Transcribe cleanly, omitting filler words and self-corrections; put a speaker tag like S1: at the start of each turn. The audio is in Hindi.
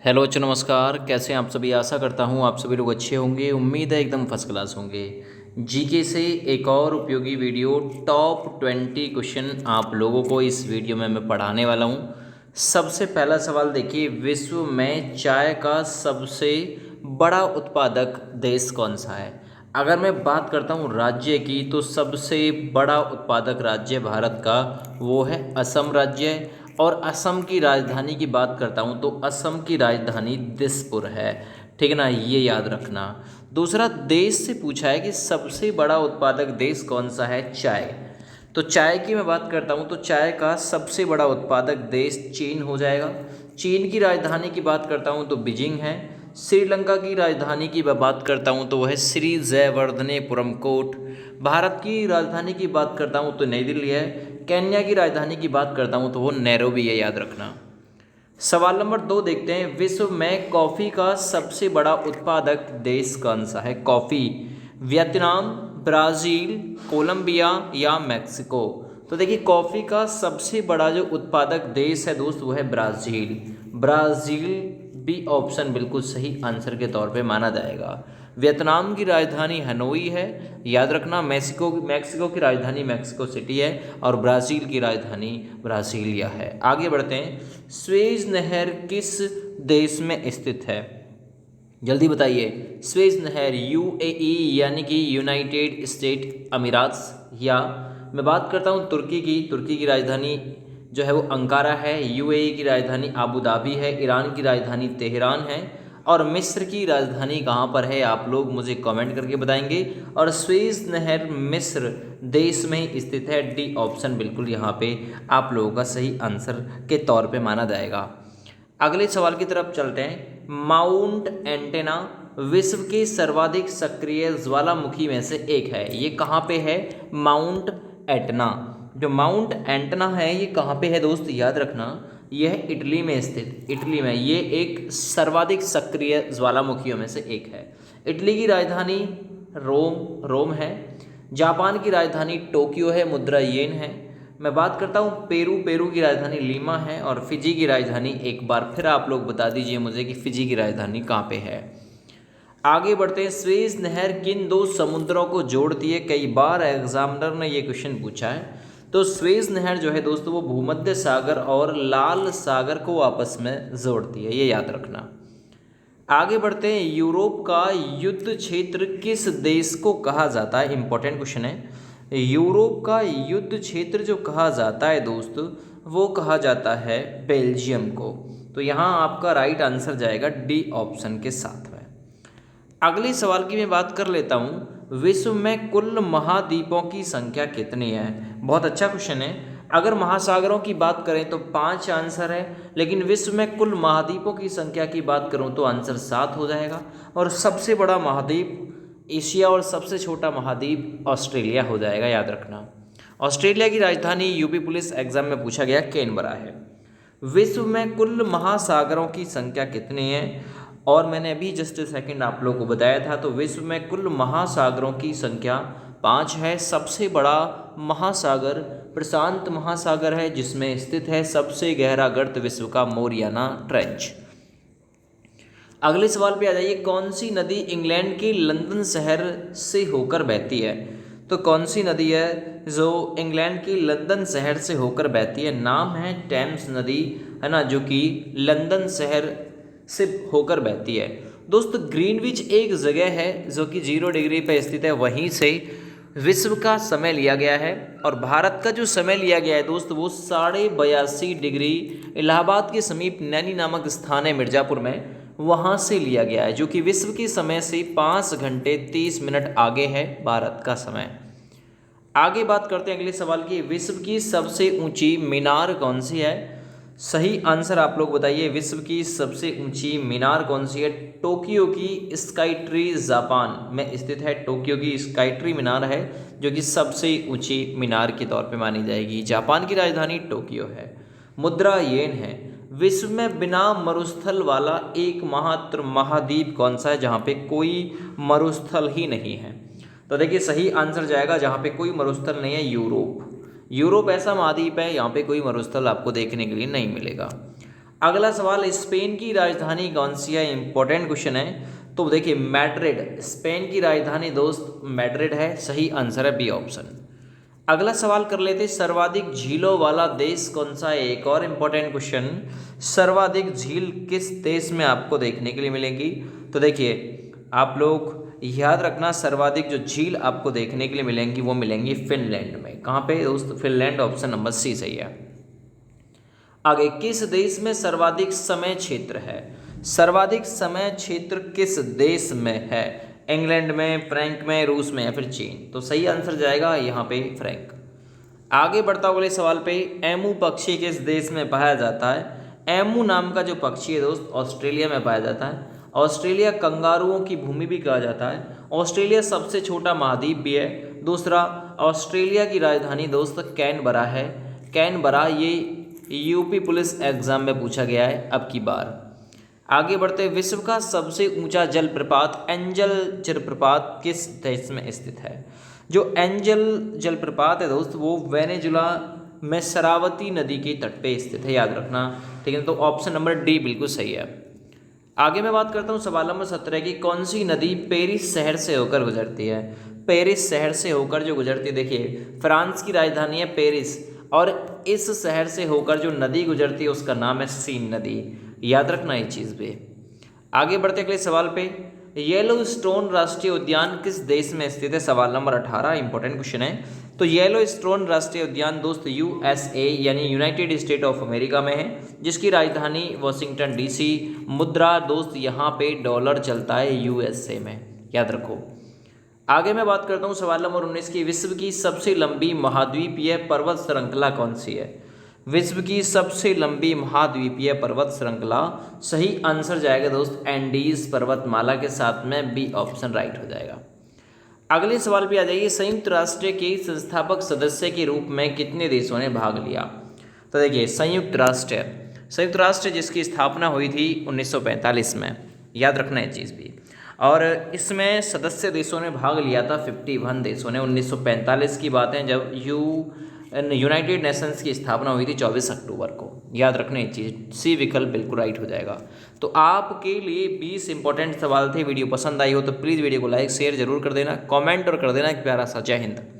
S1: हेलो अच्छा नमस्कार। कैसे हैं आप सभी। आशा करता हूँ आप सभी लोग अच्छे होंगे। उम्मीद है एकदम फर्स्ट क्लास होंगे। जीके से एक और उपयोगी वीडियो टॉप 20 क्वेश्चन आप लोगों को इस वीडियो में मैं पढ़ाने वाला हूँ। सबसे पहला सवाल देखिए, विश्व में चाय का सबसे बड़ा उत्पादक देश कौन सा है। अगर मैं बात करता हूँ राज्य की, तो सबसे बड़ा उत्पादक राज्य भारत का वो है असम राज्य। और असम की राजधानी की बात करता हूँ तो असम की राजधानी दिसपुर है। ठीक है ना, ये याद रखना। दूसरा, देश से पूछा है कि सबसे बड़ा उत्पादक देश कौन सा है चाय। तो चाय की मैं बात करता हूँ तो चाय का सबसे बड़ा उत्पादक देश चीन हो जाएगा। चीन की राजधानी की बात करता हूँ तो बीजिंग है। श्रीलंका की राजधानी की मैं बात करता हूँ तो वह है श्री जयवर्धनेपुरम कोट। भारत की राजधानी की बात करता हूँ तो नई दिल्ली है। केन्या की राजधानी की बात करता हूँ तो वो नैरोबी है, याद रखना। सवाल नंबर 2 देखते हैं, विश्व में कॉफ़ी का सबसे बड़ा उत्पादक देश कौन सा है। कॉफ़ी, वियतनाम, ब्राज़ील, कोलंबिया या मैक्सिको। तो देखिए, कॉफ़ी का सबसे बड़ा जो उत्पादक देश है दोस्त वो है ब्राज़ील। ब्राज़ील बी ऑप्शन बिल्कुल सही आंसर के तौर पे माना जाएगा। वियतनाम की राजधानी हनोई है, याद रखना। मैक्सिको की राजधानी मैक्सिको सिटी है। और ब्राज़ील की राजधानी ब्राज़ीलिया है। आगे बढ़ते हैं, स्वेज नहर किस देश में स्थित है। जल्दी बताइए। स्वेज नहर यूएई यानी कि यूनाइटेड स्टेट अमीरात्स, या मैं बात करता हूँ तुर्की की। तुर्की की राजधानी जो है वो अंकारा है। यूएई की राजधानी आबू धाबी है। ईरान की राजधानी तेहरान है। और मिस्र की राजधानी कहाँ पर है, आप लोग मुझे कमेंट करके बताएंगे। और स्वेज नहर मिस्र देश में ही स्थित है। डी ऑप्शन बिल्कुल यहाँ पे आप लोगों का सही आंसर के तौर पे माना जाएगा। अगले सवाल की तरफ चलते हैं। माउंट एंटेना विश्व के सर्वाधिक सक्रिय ज्वालामुखी में से एक है। ये कहाँ पे है, माउंट एटना। जो माउंट एंटेना है ये कहाँ पे है दोस्त, याद रखना। यह है इटली में स्थित। इटली में ये एक सर्वाधिक सक्रिय ज्वालामुखियों में से एक है। इटली की राजधानी रोम है। जापान की राजधानी टोक्यो है, मुद्रा येन है। मैं बात करता हूँ पेरू की राजधानी लीमा है। और फिजी की राजधानी, एक बार फिर आप लोग बता दीजिए मुझे कि फिजी की राजधानी कहाँ पे है। आगे बढ़ते हैं, स्वेज नहर किन दो समुद्रों को जोड़ती है। कई बार एग्जामिनर ने ये क्वेश्चन पूछा है। तो स्वेज नहर जो है दोस्तों वो भूमध्य सागर और लाल सागर को आपस में जोड़ती है, ये याद रखना। आगे बढ़ते हैं, यूरोप का युद्ध क्षेत्र किस देश को कहा जाता है। इंपॉर्टेंट क्वेश्चन है। यूरोप का युद्ध क्षेत्र जो कहा जाता है दोस्त, वो कहा जाता है बेल्जियम को। तो यहाँ आपका राइट आंसर जाएगा डी ऑप्शन के साथ में। अगले सवाल की मैं बात कर लेता हूँ, विश्व में कुल महाद्वीपों की संख्या कितनी है। बहुत अच्छा क्वेश्चन है। अगर महासागरों की बात करें तो 5 आंसर है, लेकिन विश्व में कुल महाद्वीपों की संख्या की बात करूं तो आंसर 7 हो जाएगा। और सबसे बड़ा महाद्वीप एशिया और सबसे छोटा महाद्वीप ऑस्ट्रेलिया हो जाएगा, याद रखना। ऑस्ट्रेलिया की राजधानी यूपी पुलिस एग्जाम में पूछा गया कैनबरा है। विश्व में कुल महासागरों की संख्या कितनी है। और मैंने अभी जस्ट सेकंड आप लोगों को बताया था, तो विश्व में कुल महासागरों की संख्या 5 है। सबसे बड़ा महासागर प्रशांत महासागर है, जिसमें स्थित है सबसे गहरा गर्त विश्व का मोरियाना ट्रेंच। अगले सवाल पे आ जाइए, कौन सी नदी इंग्लैंड के लंदन शहर से होकर बहती है। तो कौन सी नदी है जो इंग्लैंड के लंदन शहर से होकर बहती है। नाम है टेम्स नदी, है ना, जो कि लंदन शहर से होकर बहती है। दोस्त ग्रीनविच एक जगह है जो कि 0 डिग्री पर स्थित है, वहीं से विश्व का समय लिया गया है। और भारत का जो समय लिया गया है दोस्त वो 82.5 डिग्री इलाहाबाद के समीप नैनी नामक स्थान है मिर्ज़ापुर में, वहाँ से लिया गया है, जो कि विश्व के समय से 5 घंटे 30 मिनट आगे है भारत का समय। आगे बात करते हैं अगले सवाल की, विश्व की सबसे ऊंची मीनार कौन सी है। सही आंसर आप लोग बताइए, विश्व की सबसे ऊंची मीनार कौन सी है। टोक्यो की स्काई ट्री जापान में स्थित है। टोक्यो की स्काई ट्री मीनार है जो कि सबसे ऊंची मीनार के तौर पे मानी जाएगी। जापान की राजधानी टोक्यो है। मुद्रा येन है। विश्व में बिना मरुस्थल वाला एकमात्र महाद्वीप कौन सा है जहाँ पे कोई मरुस्थल ही नहीं है। तो देखिए सही आंसर जाएगा जहाँ पे कोई मरुस्थल नहीं है, यूरोप। यूरोप ऐसा महाद्वीप है यहाँ पे कोई मरुस्थल आपको देखने के लिए नहीं मिलेगा। अगला सवाल, स्पेन की राजधानी कौन सी है? इंपॉर्टेंट क्वेश्चन है। तो देखिए मैड्रिड, स्पेन की राजधानी दोस्त मैड्रिड है, सही आंसर है बी ऑप्शन। अगला सवाल कर लेते, सर्वाधिक झीलों वाला देश कौन सा है? एक और इम्पोर्टेंट क्वेश्चन, सर्वाधिक झील किस देश में आपको देखने के लिए मिलेंगी? तो देखिए आप लोग याद रखना, सर्वाधिक जो झील आपको देखने के लिए मिलेंगी वो मिलेंगी फिनलैंड में। कहाँ पे दोस्त? फिनलैंड, ऑप्शन नंबर सी सही है। आगे, किस देश में सर्वाधिक समय क्षेत्र है? सर्वाधिक समय क्षेत्र किस देश में है? इंग्लैंड में, फ्रैंक में, रूस में या फिर चीन? तो सही आंसर जाएगा यहाँ पे फ्रैंक। आगे बढ़ता हूँ अगले सवाल पे, एमू पक्षी किस देश में पाया जाता है? एमू नाम का जो पक्षी है दोस्त ऑस्ट्रेलिया में पाया जाता है। ऑस्ट्रेलिया कंगारुओं की भूमि भी कहा जाता है। ऑस्ट्रेलिया सबसे छोटा महाद्वीप भी है। दूसरा, ऑस्ट्रेलिया की राजधानी दोस्त कैनबरा है। कैनबरा, ये यूपी पुलिस एग्जाम में पूछा गया है अब की बार। आगे बढ़ते, विश्व का सबसे ऊंचा जलप्रपात एंजल जलप्रपात किस देश में स्थित है? जो एंजल जलप्रपात है दोस्त वो वेनेजुला में शरावती नदी के तट पे स्थित है, याद रखना। ठीक है, तो ऑप्शन नंबर डी बिल्कुल सही है। आगे मैं बात करता हूँ सवाल नंबर 17 की, कौन सी नदी पेरिस शहर से होकर गुजरती है? पेरिस शहर से होकर जो गुजरती है, देखिए फ्रांस की राजधानी है पेरिस, और इस शहर से होकर जो नदी गुजरती है उसका नाम है सीन नदी, याद रखना ये चीज़ भी। आगे बढ़ते अगले सवाल पे, येलो स्टोन राष्ट्रीय उद्यान किस देश में स्थित है? सवाल नंबर 18, इंपॉर्टेंट क्वेश्चन है। तो येलो स्टोन राष्ट्रीय उद्यान दोस्त यूएसए यानी यूनाइटेड स्टेट ऑफ अमेरिका में है, जिसकी राजधानी वॉशिंगटन डीसी। मुद्रा दोस्त यहाँ पे डॉलर चलता है यूएसए में, याद रखो। आगे मैं बात करता हूँ सवाल नंबर 19 की, विश्व की सबसे लंबी महाद्वीपीय पर्वत श्रृंखला कौन सी है? विश्व की सबसे लंबी महाद्वीपीय पर्वत श्रृंखला, सही आंसर जाएगा दोस्त एंडीज पर्वतमाला के साथ में, बी ऑप्शन राइट हो जाएगा। अगले सवाल पे आ जाइए, संयुक्त राष्ट्र के संस्थापक सदस्य के रूप में कितने देशों ने भाग लिया? तो देखिए संयुक्त राष्ट्र जिसकी स्थापना हुई थी 1945 में, याद रखना है चीज़ भी। और इसमें सदस्य देशों ने भाग लिया था 51 देशों ने। 1945 की बात है जब यूनाइटेड नेशंस की स्थापना हुई थी 24 अक्टूबर को, याद रखना ये चीज़। सी विकल्प बिल्कुल राइट हो जाएगा। तो आपके लिए 20 इंपॉर्टेंट सवाल थे। वीडियो पसंद आई हो तो प्लीज़ वीडियो को लाइक शेयर जरूर कर देना, कमेंट और कर देना एक प्यारा सा। जय हिंद।